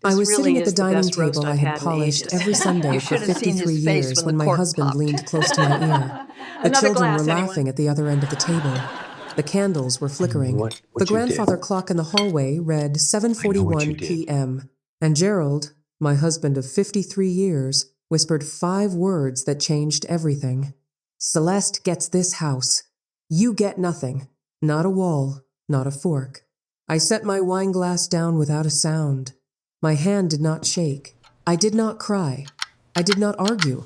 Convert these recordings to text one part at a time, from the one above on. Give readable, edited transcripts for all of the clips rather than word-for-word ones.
I This was sitting really at the is the dining best roast table I I've had had in polished ages. every Sunday You for should have seen 53 his face years when when the my cork husband popped. leaned close to my ear. The Another children were glass, anyone? laughing at the other end of the table. The candles were flickering. What The you did? grandfather clock in the hallway read I know what you 7:41 did. p.m. And Gerald, my husband of 53 years, whispered 5 words that changed everything. Celeste gets this house. You get nothing. Not a wall, not a fork. I set my wine glass down without a sound. My hand did not shake. I did not cry. I did not argue.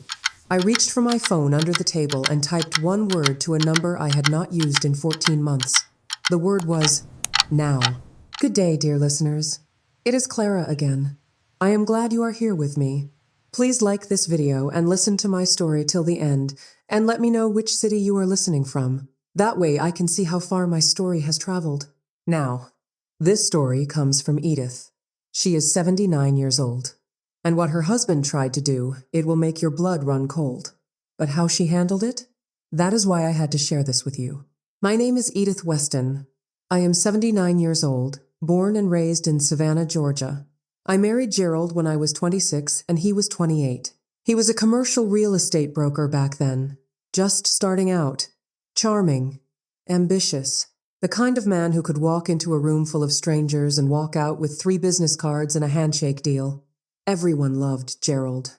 I reached for my phone under the table and typed one word to a number I had not used in 14 months. The word was now. Good day, dear listeners. It is Clara again. I am glad you are here with me. Please like this video and listen to my story till the end, and let me know which city you are listening from. That way I can see how far my story has traveled. Now, this story comes from Edith. She is 79 years old. And what her husband tried to do, it will make your blood run cold. But how she handled it? That is why I had to share this with you. My name is Edith Weston. I am 79 years old, born and raised in Savannah, Georgia. I married Gerald when I was 26 and he was 28. He was a commercial real estate broker back then, just starting out. Charming, ambitious, the kind of man who could walk into a room full of strangers and walk out with 3 business cards and a handshake deal. Everyone loved Gerald.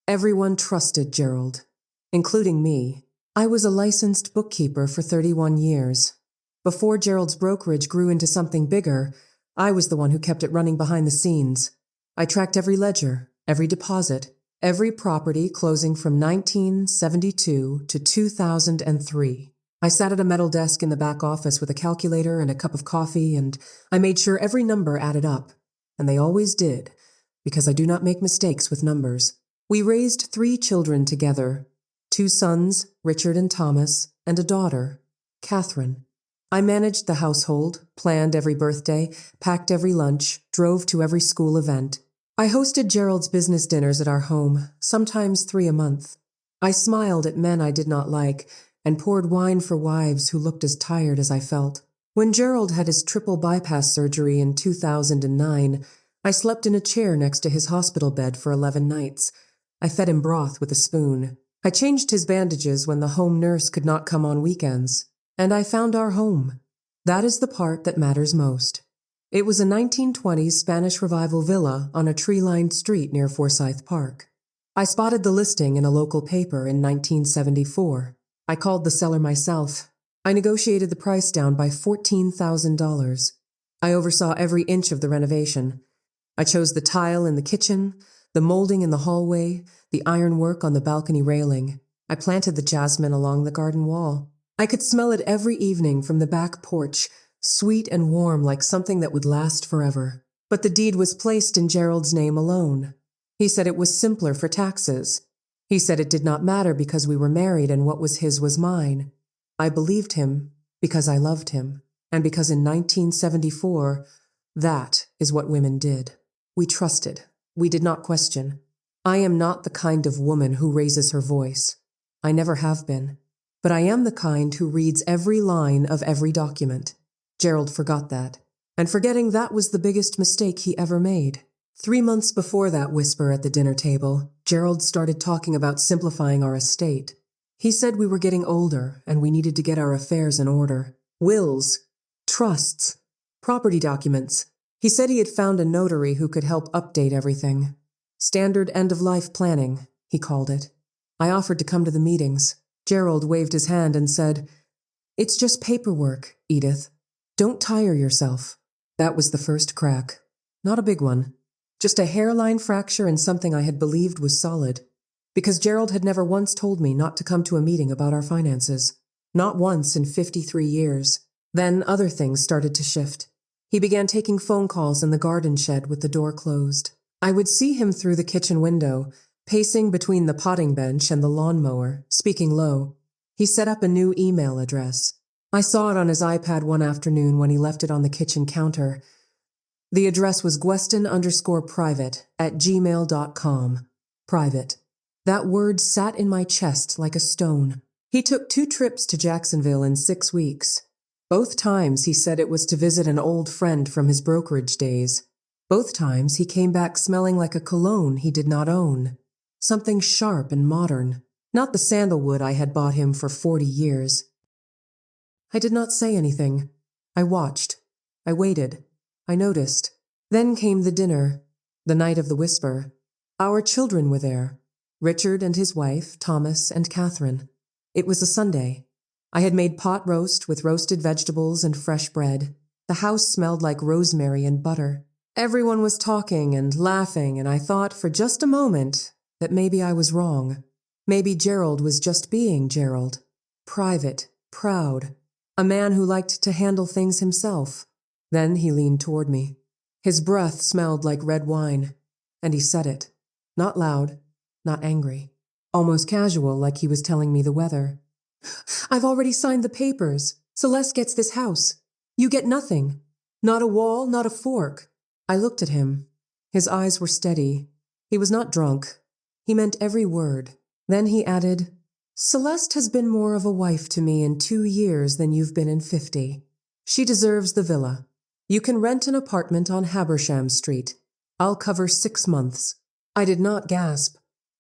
Everyone trusted Gerald, including me. I was a licensed bookkeeper for 31 years. Before Gerald's brokerage grew into something bigger, I was the one who kept it running behind the scenes. I tracked every ledger, every deposit, every property closing from 1972 to 2003. I sat at a metal desk in the back office with a calculator and a cup of coffee, and I made sure every number added up. And they always did, because I do not make mistakes with numbers. We raised 3 children together, 2 sons, Richard and Thomas, and a daughter, Catherine. I managed the household, planned every birthday, packed every lunch, drove to every school event. I hosted Gerald's business dinners at our home, sometimes 3 a month. I smiled at men I did not like and poured wine for wives who looked as tired as I felt. When Gerald had his triple bypass surgery in 2009, I slept in a chair next to his hospital bed for 11 nights. I fed him broth with a spoon. I changed his bandages when the home nurse could not come on weekends. And I found our home. That is the part that matters most. It was a 1920s Spanish Revival villa on a tree-lined street near Forsyth Park. I spotted the listing in a local paper in 1974. I called the seller myself. I negotiated the price down by $14,000. I oversaw every inch of the renovation. I chose the tile in the kitchen, the molding in the hallway, the ironwork on the balcony railing. I planted the jasmine along the garden wall. I could smell it every evening from the back porch, sweet and warm like something that would last forever. But the deed was placed in Gerald's name alone. He said it was simpler for taxes. He said it did not matter because we were married and what was his was mine. I believed him because I loved him, and because in 1974, that is what women did. We trusted. We did not question. I am not the kind of woman who raises her voice. I never have been. But I am the kind who reads every line of every document. Gerald forgot that. And forgetting that was the biggest mistake he ever made. 3 months before that whisper at the dinner table, Gerald started talking about simplifying our estate. He said we were getting older and we needed to get our affairs in order. Wills, trusts, property documents. He said he had found a notary who could help update everything. Standard end-of-life planning, he called it. I offered to come to the meetings. Gerald waved his hand and said, "It's just paperwork, Edith. Don't tire yourself." That was the first crack. Not a big one. Just a hairline fracture and something I had believed was solid. Because Gerald had never once told me not to come to a meeting about our finances. Not once in 53 years. Then other things started to shift. He began taking phone calls in the garden shed with the door closed. I would see him through the kitchen window, pacing between the potting bench and the lawnmower, speaking low. He set up a new email address. I saw it on his iPad one afternoon when he left it on the kitchen counter. The address was gueston_private@gmail.com. Private. That word sat in my chest like a stone. He took 2 trips to Jacksonville in 6 weeks. Both times he said it was to visit an old friend from his brokerage days. Both times he came back smelling like a cologne he did not own. Something sharp and modern, not the sandalwood I had bought him for 40 years. I did not say anything. I watched. I waited. I noticed. Then came the dinner, the night of the whisper. Our children were there, Richard and his wife, Thomas and Catherine. It was a Sunday. I had made pot roast with roasted vegetables and fresh bread. The house smelled like rosemary and butter. Everyone was talking and laughing, and I thought for just a moment that maybe I was wrong. Maybe Gerald was just being Gerald. Private, proud, a man who liked to handle things himself. Then he leaned toward me. His breath smelled like red wine, and he said it. Not loud, not angry. Almost casual, like he was telling me the weather. I've already signed the papers. Celeste gets this house. You get nothing. Not a wall, not a fork. I looked at him. His eyes were steady. He was not drunk. He meant every word. Then he added, Celeste has been more of a wife to me in 2 years than you've been in 50. She deserves the villa. You can rent an apartment on Habersham Street. I'll cover 6 months. I did not gasp.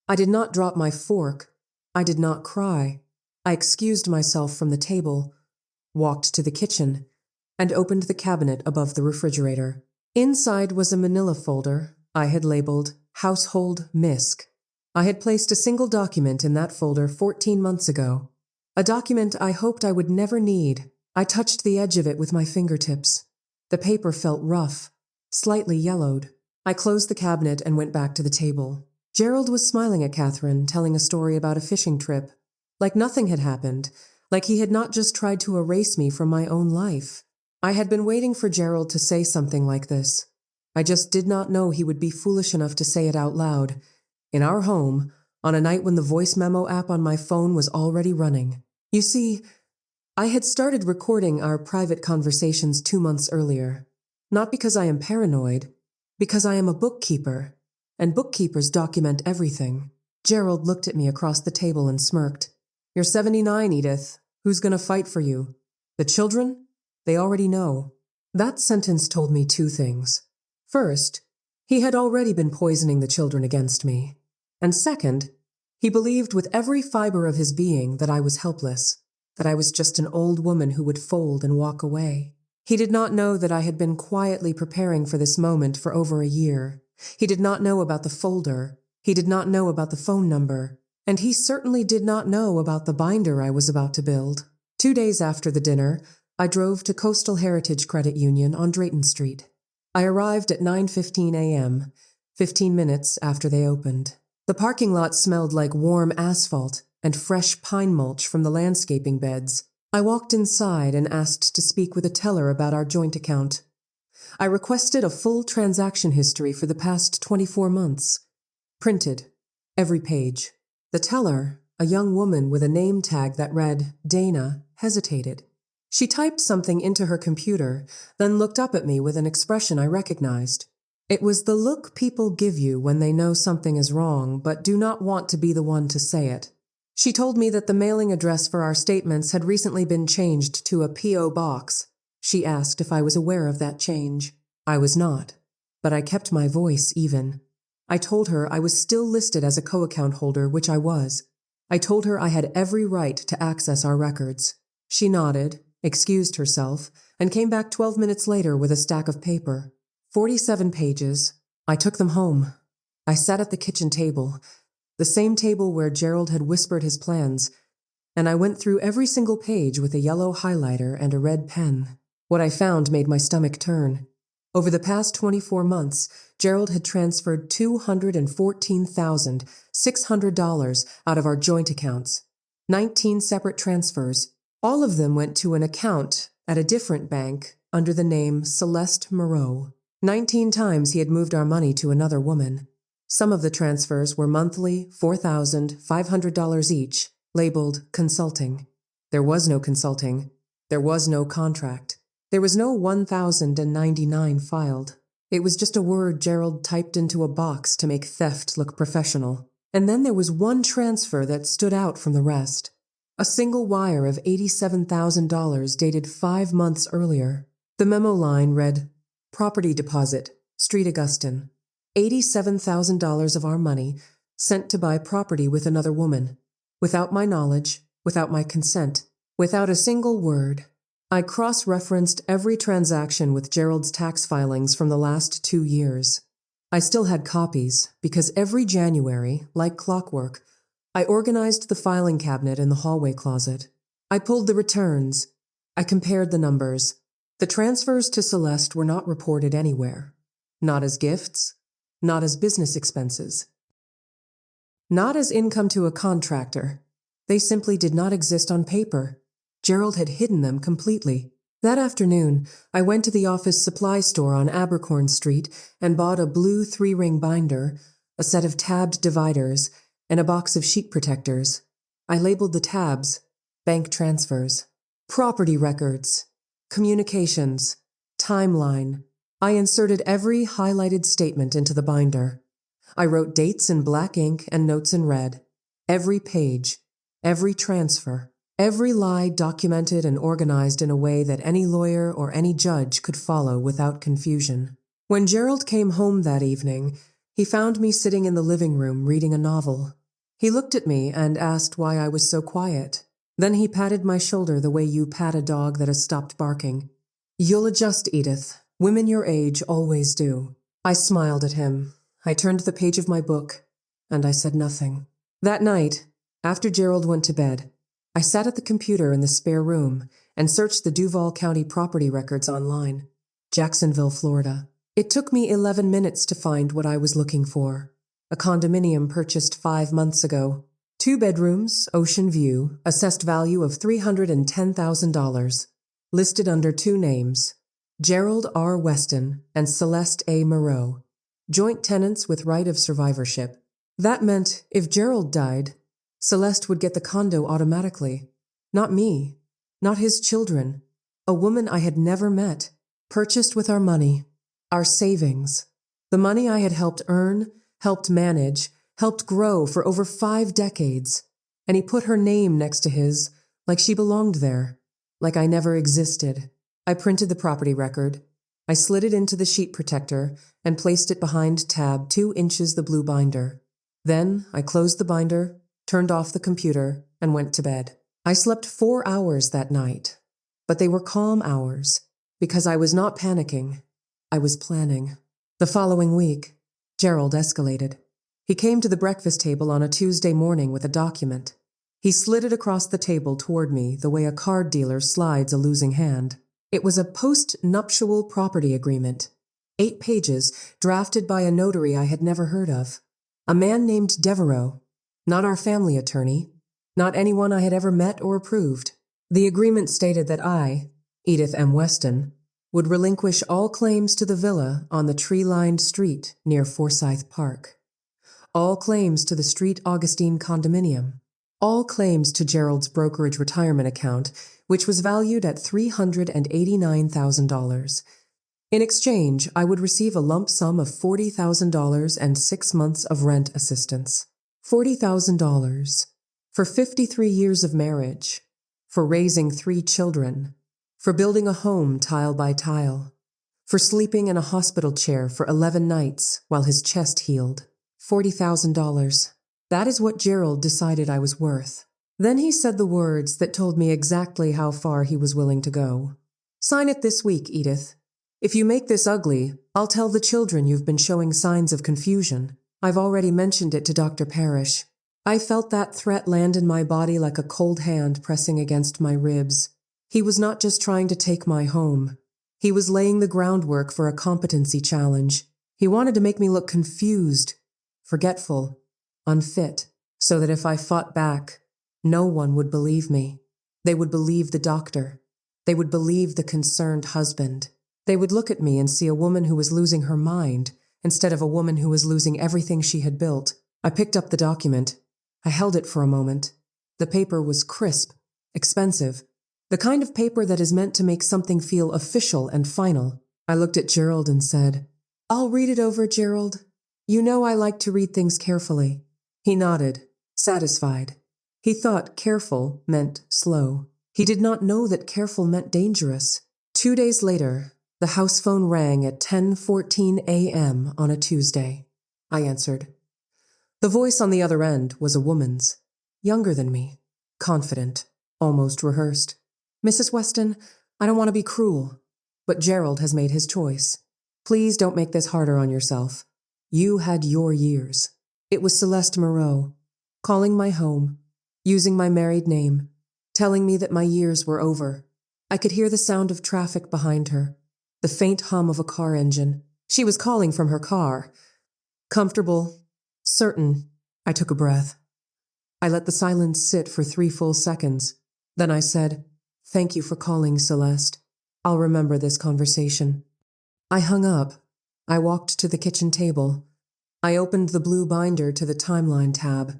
I did not drop my fork. I did not cry. I excused myself from the table, walked to the kitchen, and opened the cabinet above the refrigerator. Inside was a manila folder I had labeled Household Misc. I had placed a single document in that folder 14 months ago. A document I hoped I would never need. I touched the edge of it with my fingertips. The paper felt rough, slightly yellowed. I closed the cabinet and went back to the table. Gerald was smiling at Catherine, telling a story about a fishing trip. Like nothing had happened, like he had not just tried to erase me from my own life. I had been waiting for Gerald to say something like this. I just did not know he would be foolish enough to say it out loud. In our home, on a night when the voice memo app on my phone was already running. You see, I had started recording our private conversations 2 months earlier. Not because I am paranoid, because I am a bookkeeper, and bookkeepers document everything. Gerald looked at me across the table and smirked. You're 79, Edith. Who's going to fight for you? The children? They already know. That sentence told me 2 things. First, he had already been poisoning the children against me. And second, he believed with every fiber of his being that I was helpless, that I was just an old woman who would fold and walk away. He did not know that I had been quietly preparing for this moment for over a year. He did not know about the folder. He did not know about the phone number. And he certainly did not know about the binder I was about to build. 2 days after the dinner, I drove to Coastal Heritage Credit Union on Drayton Street. I arrived at 9:15 a.m., 15 minutes after they opened. The parking lot smelled like warm asphalt and fresh pine mulch from the landscaping beds. I walked inside and asked to speak with a teller about our joint account. I requested a full transaction history for the past 24 months. Printed. Every page. The teller, a young woman with a name tag that read Dana, hesitated. She typed something into her computer, then looked up at me with an expression I recognized. It was the look people give you when they know something is wrong but do not want to be the one to say it. She told me that the mailing address for our statements had recently been changed to a P.O. box. She asked if I was aware of that change. I was not, but I kept my voice even. I told her I was still listed as a co-account holder, which I was. I told her I had every right to access our records. She nodded, excused herself, and came back 12 minutes later with a stack of paper. 47 pages. I took them home. I sat at the kitchen table, the same table where Gerald had whispered his plans, and I went through every single page with a yellow highlighter and a red pen. What I found made my stomach turn. Over the past 24 months, Gerald had transferred $214,600 out of our joint accounts. 19 separate transfers. All of them went to an account at a different bank under the name Celeste Moreau. 19 times he had moved our money to another woman. Some of the transfers were monthly, $4,500 each, labeled consulting. There was no consulting. There was no contract. There was no 1,099 filed. It was just a word Gerald typed into a box to make theft look professional. And then there was one transfer that stood out from the rest. A single wire of $87,000 dated 5 months earlier. The memo line read, Property deposit, Street Augustin. $87,000 of our money sent to buy property with another woman. Without my knowledge, without my consent, without a single word. I cross-referenced every transaction with Gerald's tax filings from the last 2 years. I still had copies, because every January, like clockwork, I organized the filing cabinet in the hallway closet. I pulled the returns. I compared the numbers. The transfers to Celeste were not reported anywhere. Not as gifts, not as business expenses, not as income to a contractor. They simply did not exist on paper. Gerald had hidden them completely. That afternoon, I went to the office supply store on Abercorn Street and bought a blue 3-ring binder, a set of tabbed dividers, and a box of sheet protectors. I labeled the tabs, bank transfers, property records, communications, timeline. I inserted every highlighted statement into the binder. I wrote dates in black ink and notes in red. Every page, every transfer, every lie documented and organized in a way that any lawyer or any judge could follow without confusion. When Gerald came home that evening, he found me sitting in the living room reading a novel. He looked at me and asked why I was so quiet. Then he patted my shoulder the way you pat a dog that has stopped barking. "You'll adjust, Edith. Women your age always do." I smiled at him. I turned the page of my book, and I said nothing. That night, after Gerald went to bed, I sat at the computer in the spare room and searched the Duval County property records online. Jacksonville, Florida. It took me 11 minutes to find what I was looking for. A condominium purchased 5 months ago. 2 bedrooms, ocean view, assessed value of $310,000. Listed under 2 names. Gerald R. Weston and Celeste A. Moreau, joint tenants with right of survivorship. That meant if Gerald died, Celeste would get the condo automatically. Not me, not his children. A woman I had never met, purchased with our money, our savings. The money I had helped earn, helped manage, helped grow for over 5 decades. And he put her name next to his, like she belonged there, like I never existed. I printed the property record. I slid it into the sheet protector and placed it behind tab 2 inches the blue binder. Then I closed the binder, turned off the computer, and went to bed. I slept 4 hours that night, but they were calm hours because I was not panicking. I was planning. The following week, Gerald escalated. He came to the breakfast table on a Tuesday morning with a document. He slid it across the table toward me the way a card dealer slides a losing hand. It was a post-nuptial property agreement. 8 pages, drafted by a notary I had never heard of. A man named Devereaux, not our family attorney, not anyone I had ever met or approved. The agreement stated that I, Edith M. Weston, would relinquish all claims to the villa on the tree-lined street near Forsyth Park. All claims to the Street Augustine condominium. All claims to Gerald's brokerage retirement account, which was valued at $389,000. In exchange, I would receive a lump sum of $40,000 and 6 months of rent assistance. $40,000 for 53 years of marriage, for raising 3 children, for building a home tile by tile, for sleeping in a hospital chair for 11 nights while his chest healed. $40,000. That is what Gerald decided I was worth. Then he said the words that told me exactly how far he was willing to go. "Sign it this week, Edith. If you make this ugly, I'll tell the children you've been showing signs of confusion. I've already mentioned it to Dr. Parrish." I felt that threat land in my body like a cold hand pressing against my ribs. He was not just trying to take my home. He was laying the groundwork for a competency challenge. He wanted to make me look confused, forgetful, unfit, so that if I fought back, no one would believe me. They would believe the doctor. They would believe the concerned husband. They would look at me and see a woman who was losing her mind instead of a woman who was losing everything she had built. I picked up the document. I held it for a moment. The paper was crisp, expensive, the kind of paper that is meant to make something feel official and final. I looked at Gerald and said, "I'll read it over, Gerald. You know I like to read things carefully." He nodded, satisfied. He thought careful meant slow. He did not know that careful meant dangerous. 2 days later, The house phone rang at 10:14 a.m. on a Tuesday. I answered. The voice on the other end was a woman's, younger than me, confident, almost rehearsed. Mrs. Weston, I don't want to be cruel, but Gerald has made his choice. Please don't make this harder on yourself. You had your years. It was Celeste Moreau, calling my home, using my married name, telling me that my years were over. I could hear the sound of traffic behind her, the faint hum of a car engine. She was calling from her car. Comfortable, certain. I took a breath. I let the silence sit for 3 full seconds. Then I said, "Thank you for calling, Celeste. I'll remember this conversation." I hung up. I walked to the kitchen table. I opened the blue binder to the timeline tab.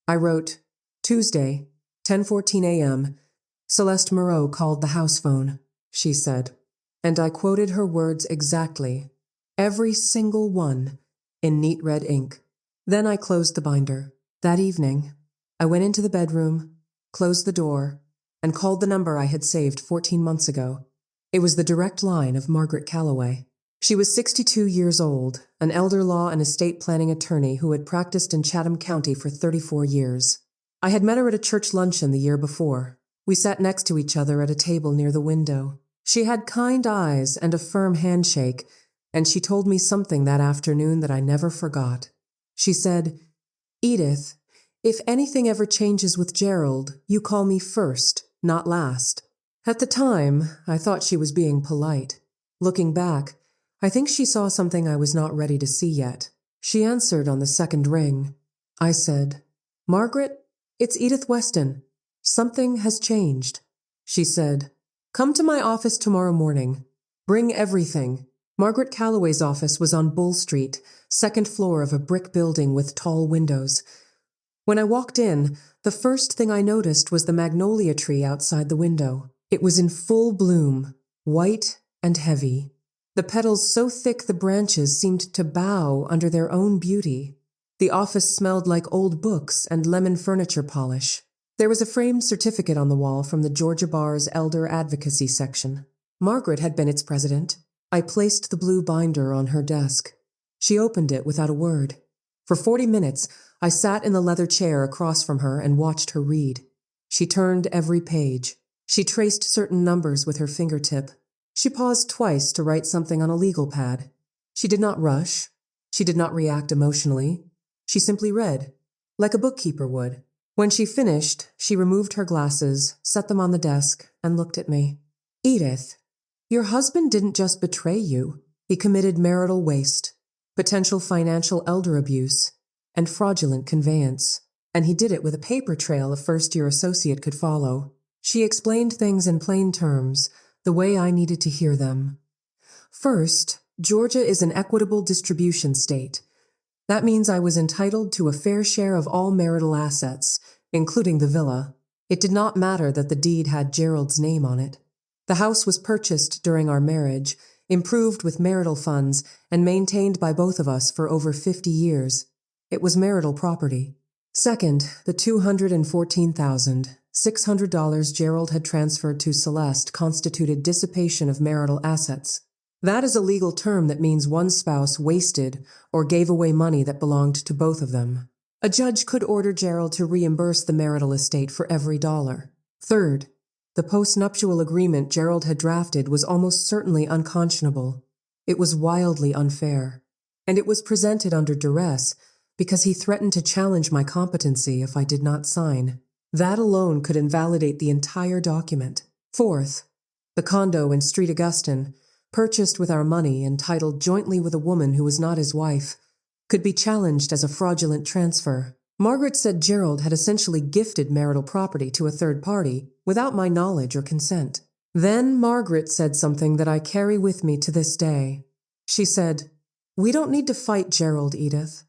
I wrote, Tuesday, 10:14 a.m., Celeste Moreau called the house phone, she said. And I quoted her words exactly, every single one, in neat red ink. Then I closed the binder. That evening, I went into the bedroom, closed the door, and called the number I had saved 14 months ago. It was the direct line of Margaret Calloway. She was 62 years old, an elder law and estate planning attorney who had practiced in Chatham County for 34 years. I had met her at a church luncheon the year before. We sat next to each other at a table near the window. She had kind eyes and a firm handshake, and she told me something that afternoon that I never forgot. She said, "Edith, if anything ever changes with Gerald, you call me first, not last." At the time, I thought she was being polite. Looking back, I think she saw something I was not ready to see yet. She answered on the second ring. I said, "Margaret, it's Edith Weston. Something has changed." She said, "Come to my office tomorrow morning. Bring everything." Margaret Calloway's office was on Bull Street, second floor of a brick building with tall windows. When I walked in, the first thing I noticed was the magnolia tree outside the window. It was in full bloom, white and heavy. The petals so thick the branches seemed to bow under their own beauty. The office smelled like old books and lemon furniture polish. There was a framed certificate on the wall from the Georgia Bar's Elder Advocacy section. Margaret had been its president. I placed the blue binder on her desk. She opened it without a word. For 40 minutes, I sat in the leather chair across from her and watched her read. She turned every page. She traced certain numbers with her fingertip. She paused twice to write something on a legal pad. She did not rush. She did not react emotionally. She simply read, like a bookkeeper would. When she finished, she removed her glasses, set them on the desk, and looked at me. "Edith, your husband didn't just betray you. He committed marital waste, potential financial elder abuse, and fraudulent conveyance. And he did it with a paper trail a first-year associate could follow." She explained things in plain terms, the way I needed to hear them. First, Georgia is an equitable distribution state. That means I was entitled to a fair share of all marital assets, including the villa. It did not matter that the deed had Gerald's name on it. The house was purchased during our marriage, improved with marital funds, and maintained by both of us for over 50 years. It was marital property. Second, the $214,600 Gerald had transferred to Celeste constituted dissipation of marital assets. That is a legal term that means one spouse wasted or gave away money that belonged to both of them. A judge could order Gerald to reimburse the marital estate for every dollar. Third, the postnuptial agreement Gerald had drafted was almost certainly unconscionable. It was wildly unfair. And it was presented under duress because he threatened to challenge my competency if I did not sign. That alone could invalidate the entire document. Fourth, the condo in Street Augustine, purchased with our money and titled jointly with a woman who was not his wife, could be challenged as a fraudulent transfer. Margaret said Gerald had essentially gifted marital property to a third party without my knowledge or consent. Then Margaret said something that I carry with me to this day. She said, "We don't need to fight Gerald, Edith.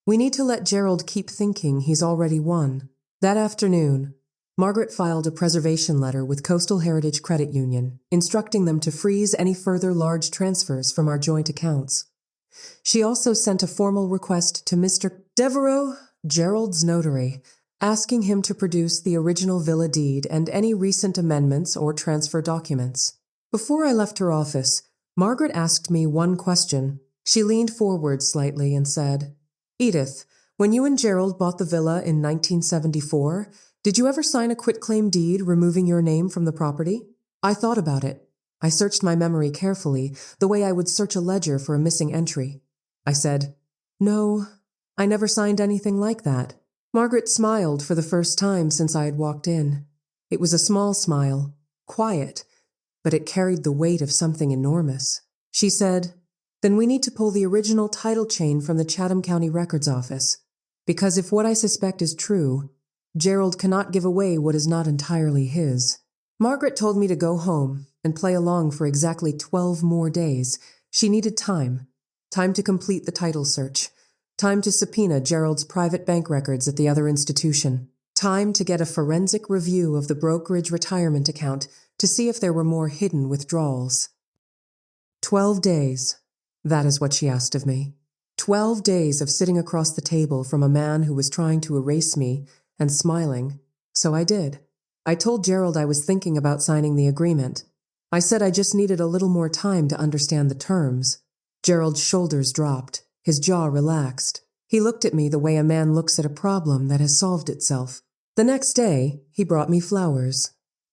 We need to let Gerald keep thinking he's already won." That afternoon, Margaret filed a preservation letter with Coastal Heritage Credit Union, instructing them to freeze any further large transfers from our joint accounts. She also sent a formal request to Mr. Devereaux, Gerald's notary, asking him to produce the original villa deed and any recent amendments or transfer documents. Before I left her office, Margaret asked me one question. She leaned forward slightly and said, "Edith, when you and Gerald bought the villa in 1974, did you ever sign a quitclaim deed removing your name from the property?" I thought about it. I searched my memory carefully, the way I would search a ledger for a missing entry. I said, "No, I never signed anything like that." Margaret smiled for the first time since I had walked in. It was a small smile, quiet, but it carried the weight of something enormous. She said, "Then we need to pull the original title chain from the Chatham County Records Office, because if what I suspect is true, Gerald cannot give away what is not entirely his." Margaret told me to go home and play along for exactly 12 more days. She needed time. Time to complete the title search. Time to subpoena Gerald's private bank records at the other institution. Time to get a forensic review of the brokerage retirement account to see if there were more hidden withdrawals. 12 days. That is what she asked of me. 12 days of sitting across the table from a man who was trying to erase me and smiling. So I did. I told Gerald I was thinking about signing the agreement. I said I just needed a little more time to understand the terms. Gerald's shoulders dropped. His jaw relaxed. He looked at me the way a man looks at a problem that has solved itself. The next day, he brought me flowers.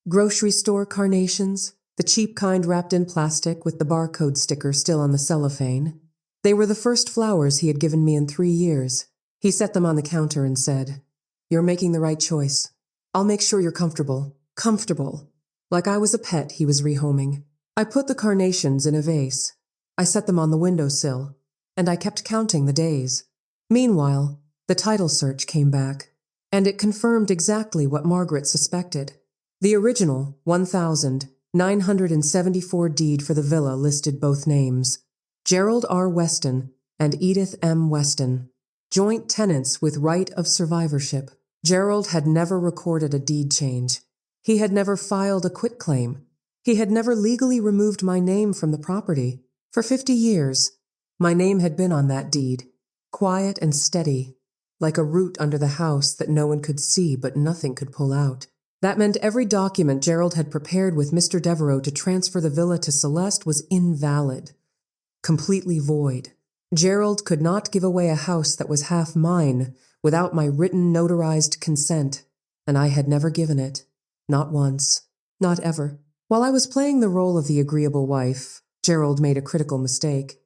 Grocery store carnations, the cheap kind wrapped in plastic with the barcode sticker still on the cellophane. They were the first flowers he had given me in 3 years. He set them on the counter and said, "You're making the right choice. I'll make sure you're comfortable." Comfortable. Like I was a pet he was rehoming. I put the carnations in a vase. I set them on the windowsill, and I kept counting the days. Meanwhile, the title search came back, and it confirmed exactly what Margaret suspected. The original 1,974 deed for the villa listed both names, Gerald R. Weston and Edith M. Weston, joint tenants with right of survivorship. Gerald had never recorded a deed change. He had never filed a quitclaim. He had never legally removed my name from the property. For 50 years, my name had been on that deed, quiet and steady, like a root under the house that no one could see but nothing could pull out. That meant every document Gerald had prepared with Mr. Devereaux to transfer the villa to Celeste was invalid, completely void. Gerald could not give away a house that was half mine without my written notarized consent, and I had never given it. Not once. Not ever. While I was playing the role of the agreeable wife, Gerald made a critical mistake.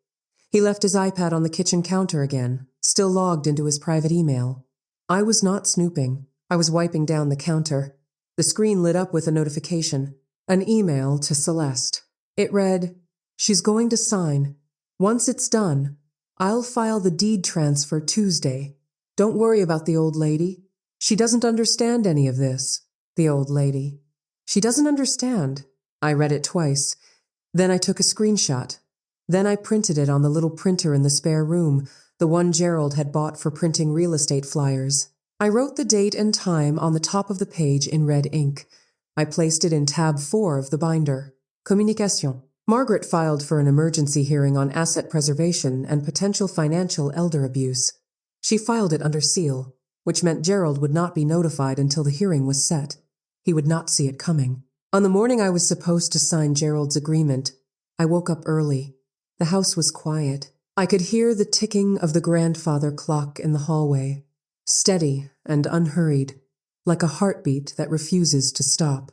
He left his iPad on the kitchen counter again, still logged into his private email. I was not snooping. I was wiping down the counter. The screen lit up with a notification, an email to Celeste. It read, "She's going to sign. Once it's done, I'll file the deed transfer Tuesday. Don't worry about the old lady. She doesn't understand any of this." The old lady. She doesn't understand. I read it twice. Then I took a screenshot. Then I printed it on the little printer in the spare room, the one Gerald had bought for printing real estate flyers. I wrote the date and time on the top of the page in red ink. I placed it in tab 4 of the binder. Communication. Margaret filed for an emergency hearing on asset preservation and potential financial elder abuse. She filed it under seal, which meant Gerald would not be notified until the hearing was set. He would not see it coming. On the morning I was supposed to sign Gerald's agreement, I woke up early. The house was quiet. I could hear the ticking of the grandfather clock in the hallway, steady and unhurried, like a heartbeat that refuses to stop.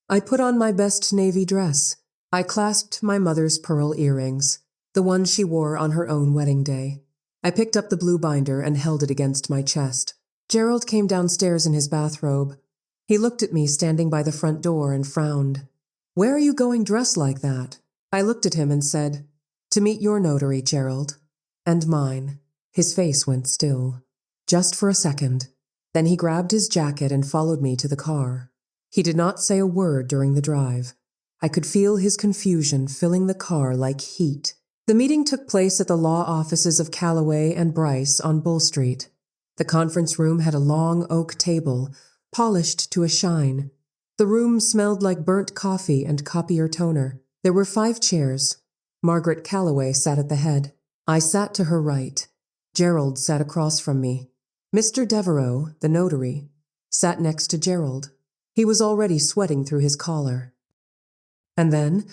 I put on my best navy dress. I clasped my mother's pearl earrings, the one she wore on her own wedding day. I picked up the blue binder and held it against my chest. Gerald came downstairs in his bathrobe. He looked at me standing by the front door and frowned. "Where are you going dressed like that?" I looked at him and said, "To meet your notary, Gerald." "And mine." His face went still. Just for a second. Then he grabbed his jacket and followed me to the car. He did not say a word during the drive. I could feel his confusion filling the car like heat. The meeting took place at the law offices of Callaway and Bryce on Bull Street. The conference room had a long oak table, polished to a shine. The room smelled like burnt coffee and copier toner. There were 5 chairs. Margaret Callaway sat at the head. I sat to her right. Gerald sat across from me. Mr. Devereaux, the notary, sat next to Gerald. He was already sweating through his collar. And then,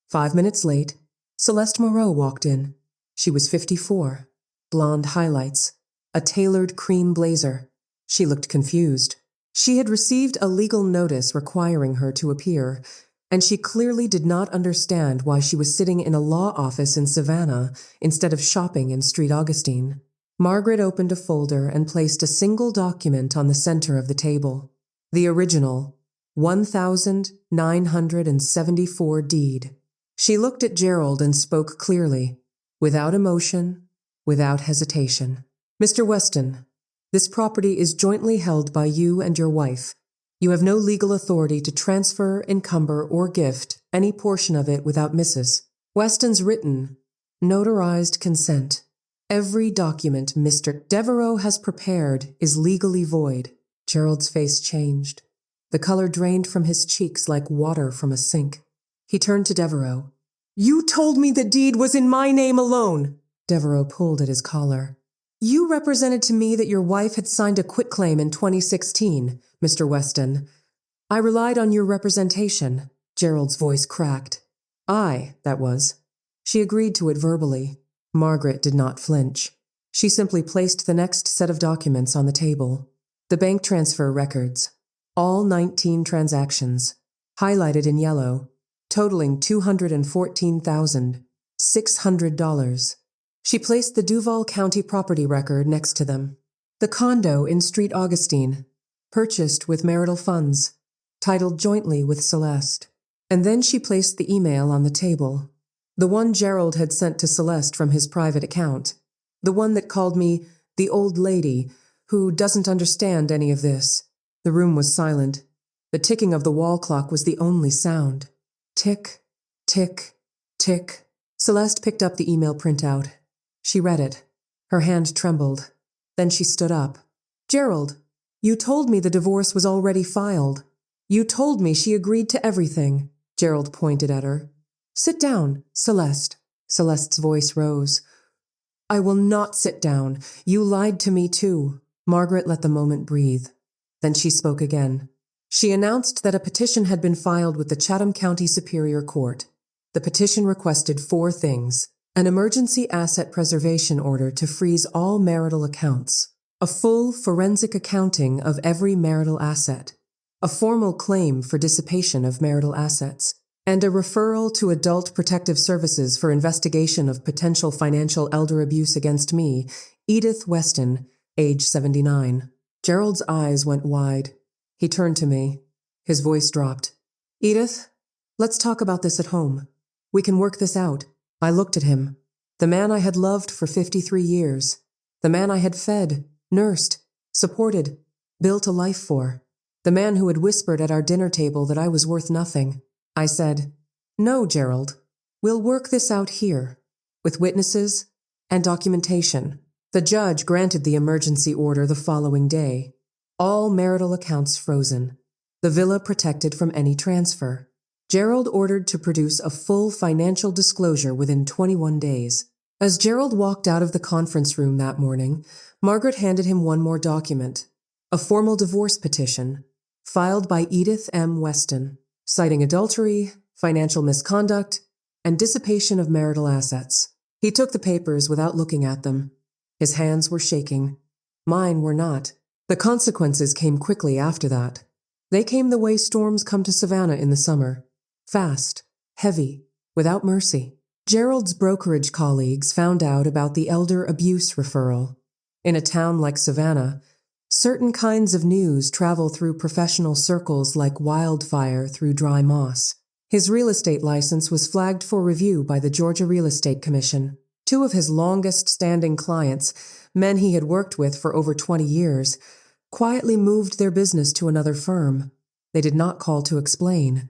5 minutes late, Celeste Moreau walked in. She was 54, blonde highlights, a tailored cream blazer. She looked confused. She had received a legal notice requiring her to appear, and she clearly did not understand why she was sitting in a law office in Savannah instead of shopping in Street Augustine. Margaret opened a folder and placed a single document on the center of the table. The original, 1974 deed. She looked at Gerald and spoke clearly, without emotion, without hesitation. Mr. Weston, this property is jointly held by you and your wife. You have no legal authority to transfer, encumber, or gift any portion of it without Mrs. Weston's written, notarized consent. Every document Mr. Devereaux has prepared is legally void. Gerald's face changed. The color drained from his cheeks like water from a sink. He turned to Devereaux. You told me the deed was in my name alone. Devereaux pulled at his collar. You represented to me that your wife had signed a quitclaim in 2016, Mr. Weston. I relied on your representation. Gerald's voice cracked. That was. She agreed to it verbally. Margaret did not flinch. She simply placed the next set of documents on the table. The bank transfer records. All 19 transactions, highlighted in yellow, totaling $214,600. She placed the Duval County property record next to them. The condo in Street Augustine, purchased with marital funds, titled jointly with Celeste. And then she placed the email on the table. The one Gerald had sent to Celeste from his private account. The one that called me the old lady who doesn't understand any of this. The room was silent. The ticking of the wall clock was the only sound. Tick, tick, tick. Celeste picked up the email printout. She read it. Her hand trembled. Then she stood up. Gerald, you told me the divorce was already filed. You told me she agreed to everything. Gerald pointed at her. Sit down, Celeste. Celeste's voice rose. I will not sit down. You lied to me too. Margaret let the moment breathe. Then she spoke again. She announced that a petition had been filed with the Chatham County Superior Court. The petition requested 4 things: an emergency asset preservation order to freeze all marital accounts, a full forensic accounting of every marital asset, a formal claim for dissipation of marital assets, and a referral to Adult Protective Services for investigation of potential financial elder abuse against me, Edith Weston, age 79. Gerald's eyes went wide. He turned to me. His voice dropped. Edith, let's talk about this at home. We can work this out. I looked at him. The man I had loved for 53 years. The man I had fed, nursed, supported, built a life for. The man who had whispered at our dinner table that I was worth nothing. I said, No, Gerald. We'll work this out here, with witnesses and documentation. The judge granted the emergency order the following day. All marital accounts frozen. The villa protected from any transfer. Gerald ordered to produce a full financial disclosure within 21 days. As Gerald walked out of the conference room that morning, Margaret handed him one more document, a formal divorce petition, filed by Edith M. Weston, citing adultery, financial misconduct, and dissipation of marital assets. He took the papers without looking at them. His hands were shaking. Mine were not. The consequences came quickly after that. They came the way storms come to Savannah in the summer. Fast, heavy, without mercy. Gerald's brokerage colleagues found out about the elder abuse referral. In a town like Savannah, certain kinds of news travel through professional circles like wildfire through dry moss. His real estate license was flagged for review by the Georgia Real Estate Commission. 2 of his longest-standing clients, men he had worked with for over 20 years, quietly moved their business to another firm. They did not call to explain.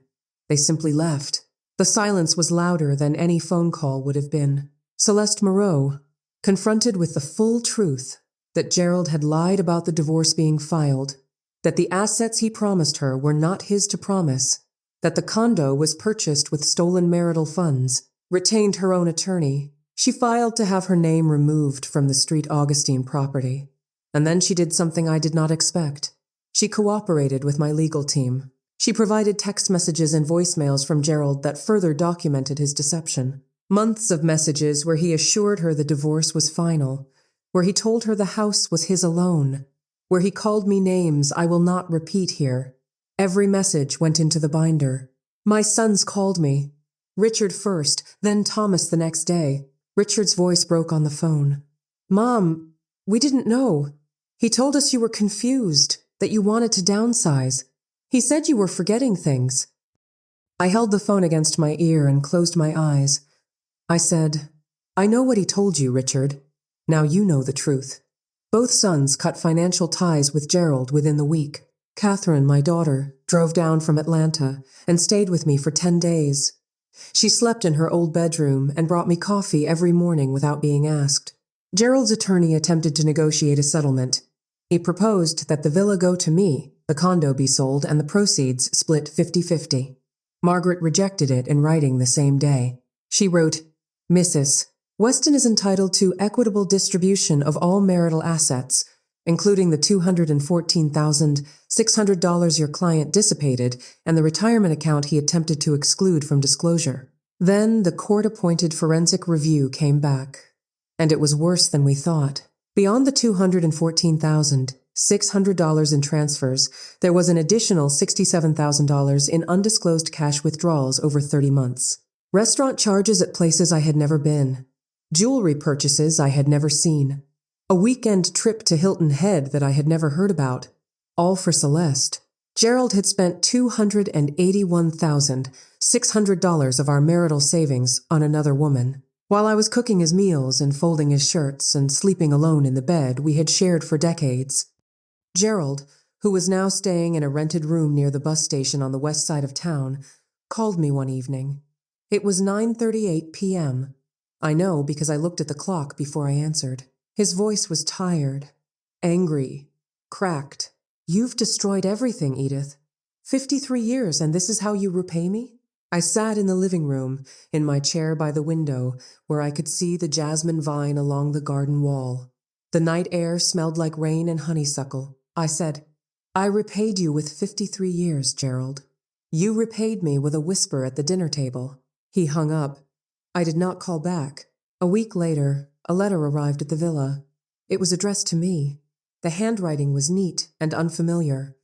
They simply left. The silence was louder than any phone call would have been. Celeste Moreau, confronted with the full truth that Gerald had lied about the divorce being filed, that the assets he promised her were not his to promise, that the condo was purchased with stolen marital funds, retained her own attorney. She filed to have her name removed from the Street Augustine property. And then she did something I did not expect. She cooperated with my legal team. She provided text messages and voicemails from Gerald that further documented his deception. Months of messages where he assured her the divorce was final, where he told her the house was his alone, where he called me names I will not repeat here. Every message went into the binder. My sons called me. Richard first, then Thomas the next day. Richard's voice broke on the phone. "Mom, we didn't know. He told us you were confused, that you wanted to downsize. He said you were forgetting things." I held the phone against my ear and closed my eyes. I said, "I know what he told you, Richard. Now you know the truth." Both sons cut financial ties with Gerald within the week. Catherine, my daughter, drove down from Atlanta and stayed with me for 10 days. She slept in her old bedroom and brought me coffee every morning without being asked. Gerald's attorney attempted to negotiate a settlement. He proposed that the villa go to me, the condo be sold, and the proceeds split 50-50. Margaret rejected it in writing the same day. She wrote, "Mrs. Weston is entitled to equitable distribution of all marital assets, including the $214,600 your client dissipated and the retirement account he attempted to exclude from disclosure." Then the court-appointed forensic review came back, and it was worse than we thought. Beyond the $214,600 in transfers, there was an additional $67,000 in undisclosed cash withdrawals over 30 months. Restaurant charges at places I had never been. Jewelry purchases I had never seen. A weekend trip to Hilton Head that I had never heard about. All for Celeste. Gerald had spent $281,600 of our marital savings on another woman. While I was cooking his meals and folding his shirts and sleeping alone in the bed we had shared for decades. Gerald, who was now staying in a rented room near the bus station on the west side of town, called me one evening. It was 9:38 p.m. I know because I looked at the clock before I answered. His voice was tired, angry, cracked. "You've destroyed everything, Edith. 53 years, and this is how you repay me?" I sat in the living room, in my chair by the window, where I could see the jasmine vine along the garden wall. The night air smelled like rain and honeysuckle. I said, "I repaid you with 53 years, Gerald." "You repaid me with a whisper at the dinner table." He hung up. I did not call back. A week later, a letter arrived at the villa. It was addressed to me. The handwriting was neat and unfamiliar.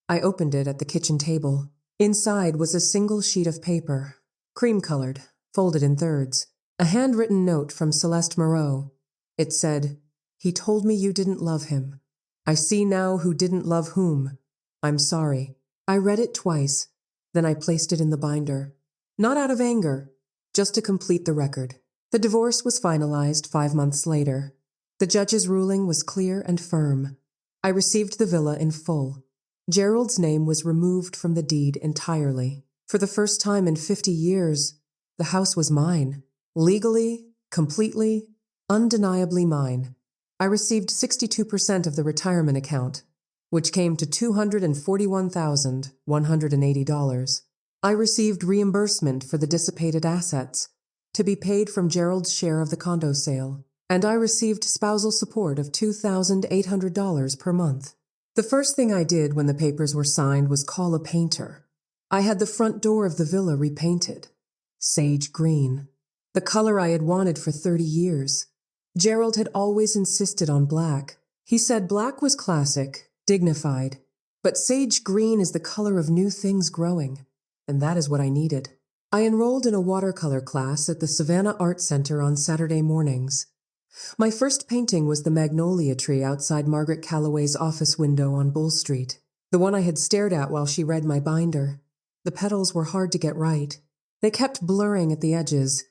I opened it at the kitchen table. Inside was a single sheet of paper, cream-colored, folded in thirds. A handwritten note from Celeste Moreau. It said, "He told me you didn't love him. I see now who didn't love whom. I'm sorry." I read it twice, then I placed it in the binder. Not out of anger, just to complete the record. The divorce was finalized 5 months later. The judge's ruling was clear and firm. I received the villa in full. Gerald's name was removed from the deed entirely. For the first time in 50 years, the house was mine. Legally, completely, undeniably mine. I received 62% of the retirement account, which came to $241,180. I received reimbursement for the dissipated assets, to be paid from Gerald's share of the condo sale, and I received spousal support of $2,800 per month. The first thing I did when the papers were signed was call a painter. I had the front door of the villa repainted. Sage green. The color I had wanted for 30 years. Gerald had always insisted on black. He said black was classic, dignified, but sage green is the color of new things growing, and that is what I needed. I enrolled in a watercolor class at the Savannah Art Center on Saturday mornings. My first painting was the magnolia tree outside Margaret Calloway's office window on Bull Street, the one I had stared at while she read my binder. The petals were hard to get right. They kept blurring at the edges,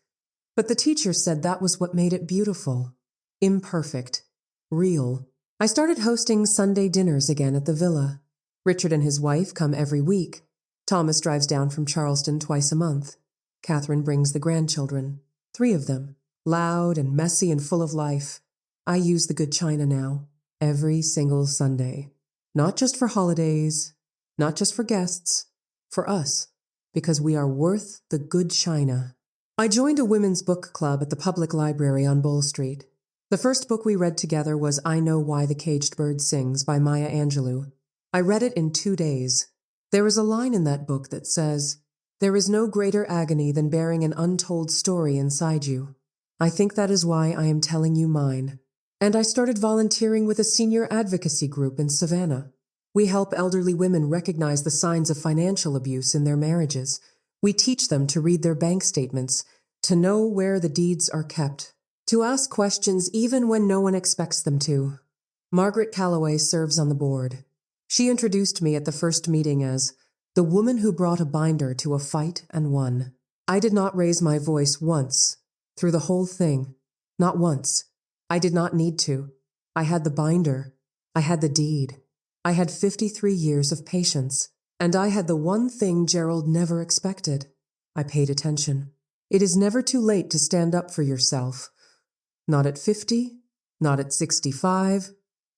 but the teacher said that was what made it beautiful. Imperfect. Real. I started hosting Sunday dinners again at the villa. Richard and his wife come every week. Thomas drives down from Charleston twice a month. Catherine brings the grandchildren, 3 of them, loud and messy and full of life. I use the good china now, every single Sunday. Not just for holidays, not just for guests, for us, because we are worth the good china. I joined a women's book club at the public library on Bull Street. The first book we read together was I Know Why the Caged Bird Sings by Maya Angelou. I read it in 2 days. There is a line in that book that says, There is no greater agony than bearing an untold story inside you. I think that is why I am telling you mine. And I started volunteering with a senior advocacy group in Savannah. We help elderly women recognize the signs of financial abuse in their marriages. We teach them to read their bank statements, to know where the deeds are kept, to ask questions even when no one expects them to. Margaret Calloway serves on the board. She introduced me at the first meeting as the woman who brought a binder to a fight and won. I did not raise my voice once through the whole thing. Not once. I did not need to. I had the binder. I had the deed. I had 53 years of patience. And I had the one thing Gerald never expected. I paid attention. It is never too late to stand up for yourself. Not at 50, not at 65,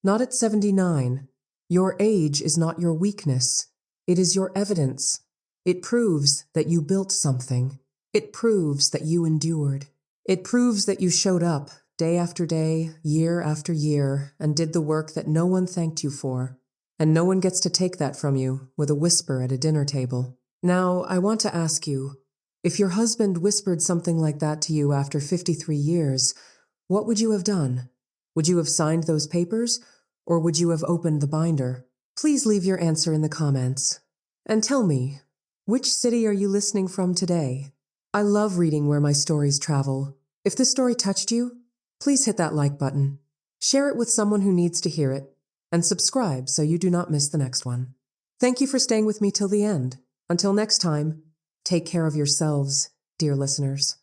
not at 79. Your age is not your weakness. It is your evidence. It proves that you built something. It proves that you endured. It proves that you showed up day after day, year after year, and did the work that no one thanked you for. And no one gets to take that from you with a whisper at a dinner table. Now, I want to ask you, if your husband whispered something like that to you after 53 years, what would you have done? Would you have signed those papers, or would you have opened the binder? Please leave your answer in the comments. And tell me, which city are you listening from today? I love reading where my stories travel. If this story touched you, please hit that like button. Share it with someone who needs to hear it, and subscribe so you do not miss the next one. Thank you for staying with me till the end. Until next time, take care of yourselves, dear listeners.